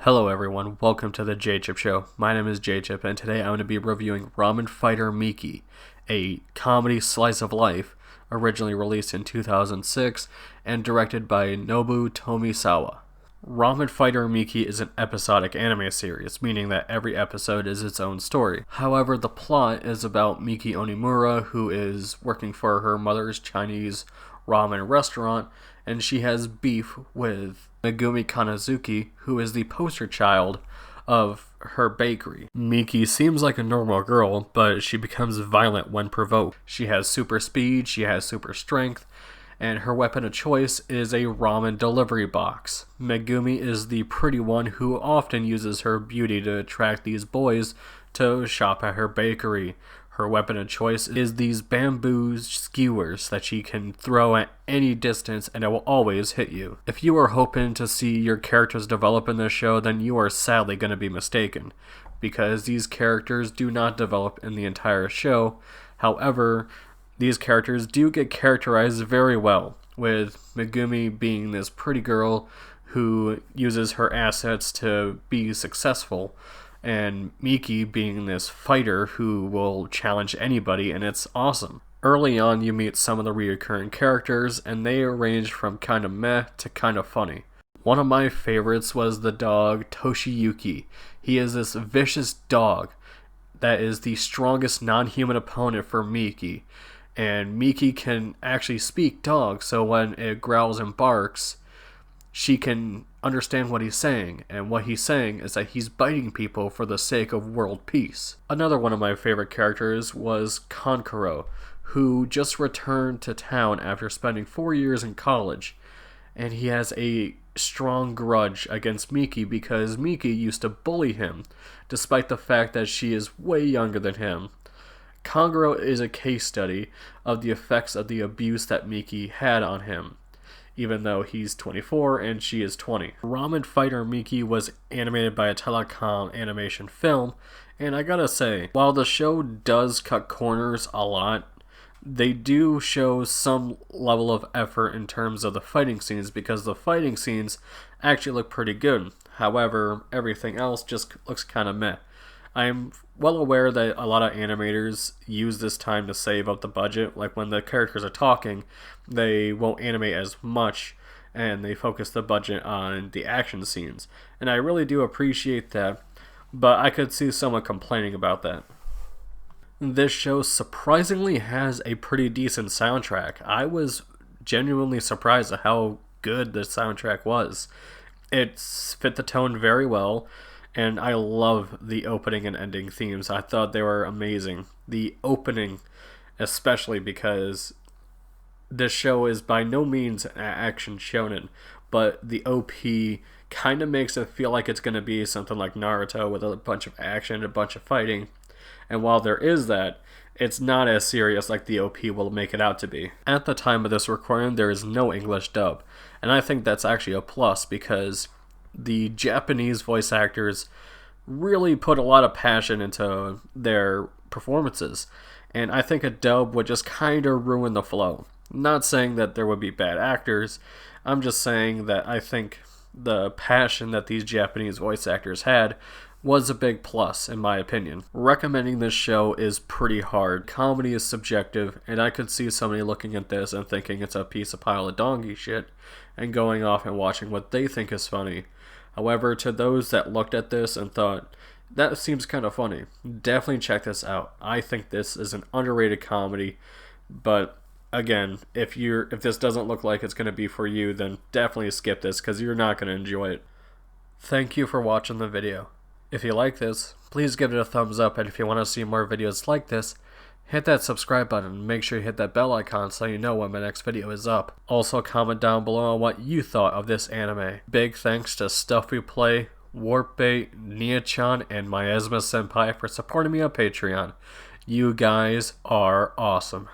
Hello everyone, welcome to the J-Chip Show. My name is J-Chip and today I'm going to be reviewing Ramen Fighter Miki, a comedy slice of life originally released in 2006 and directed by Nobu Tomisawa. Ramen Fighter Miki is an episodic anime series, meaning that every episode is its own story. However, the plot is about Miki Onimura, who is working for her mother's Chinese ramen restaurant, and she has beef with Megumi Kanazuki, who is the poster child of her bakery. Miki seems like a normal girl, but she becomes violent when provoked. She has super speed, she has super strength, and her weapon of choice is a ramen delivery box. Megumi is the pretty one who often uses her beauty to attract these boys to shop at her bakery. Her weapon of choice is these bamboo skewers that she can throw at any distance and it will always hit you. If you are hoping to see your characters develop in this show, then you are sadly going to be mistaken, because these characters do not develop in the entire show. However, these characters do get characterized very well, with Megumi being this pretty girl who uses her assets to be successful, and Miki being this fighter who will challenge anybody, and it's awesome. Early on, you meet some of the recurring characters, and they range from kind of meh to kind of funny. One of my favorites was the dog Toshiyuki. He is this vicious dog that is the strongest non-human opponent for Miki, and Miki can actually speak dog, so when it growls and barks, she can understand what he's saying, and what he's saying is that he's biting people for the sake of world peace. Another one of my favorite characters was Kankuro, who just returned to town after spending 4 years in college, and he has a strong grudge against Miki because Miki used to bully him, despite the fact that she is way younger than him. Kankuro is a case study of the effects of the abuse that Miki had on him, even though he's 24 and she is 20. Ramen Fighter Miki was animated by a Telecom animation film, and I gotta say, while the show does cut corners a lot, they do show some level of effort in terms of the fighting scenes, because the fighting scenes actually look pretty good. However, everything else just looks kind of meh. I'm well aware that a lot of animators use this time to save up the budget. Like when the characters are talking, they won't animate as much and they focus the budget on the action scenes. And I really do appreciate that, but I could see someone complaining about that. This show surprisingly has a pretty decent soundtrack. I was genuinely surprised at how good the soundtrack was. It fit the tone very well, and I love the opening and ending themes. I thought they were amazing. The opening, especially because this show is by no means an action shonen, but the OP kind of makes it feel like it's going to be something like Naruto with a bunch of action and a bunch of fighting. And while there is that, it's not as serious like the OP will make it out to be. At the time of this recording, there is no English dub, and I think that's actually a plus, because the Japanese voice actors really put a lot of passion into their performances, and I think a dub would just kind of ruin the flow. Not saying that there would be bad actors, I'm just saying that I think the passion that these Japanese voice actors had was a big plus, in my opinion. Recommending this show is pretty hard. Comedy is subjective, and I could see somebody looking at this and thinking it's a piece of pile of donkey shit, and going off and watching what they think is funny. However, to those that looked at this and thought, that seems kind of funny, definitely check this out. I think this is an underrated comedy, but again, if this doesn't look like it's going to be for you, then definitely skip this, because you're not going to enjoy it. Thank you for watching the video. If you like this, please give it a thumbs up, and if you want to see more videos like this, hit that subscribe button and make sure you hit that bell icon so you know when my next video is up. Also, comment down below on what you thought of this anime. Big thanks to Stuff We Play, Warpbait, Nia-chan, and Miasma Senpai for supporting me on Patreon. You guys are awesome.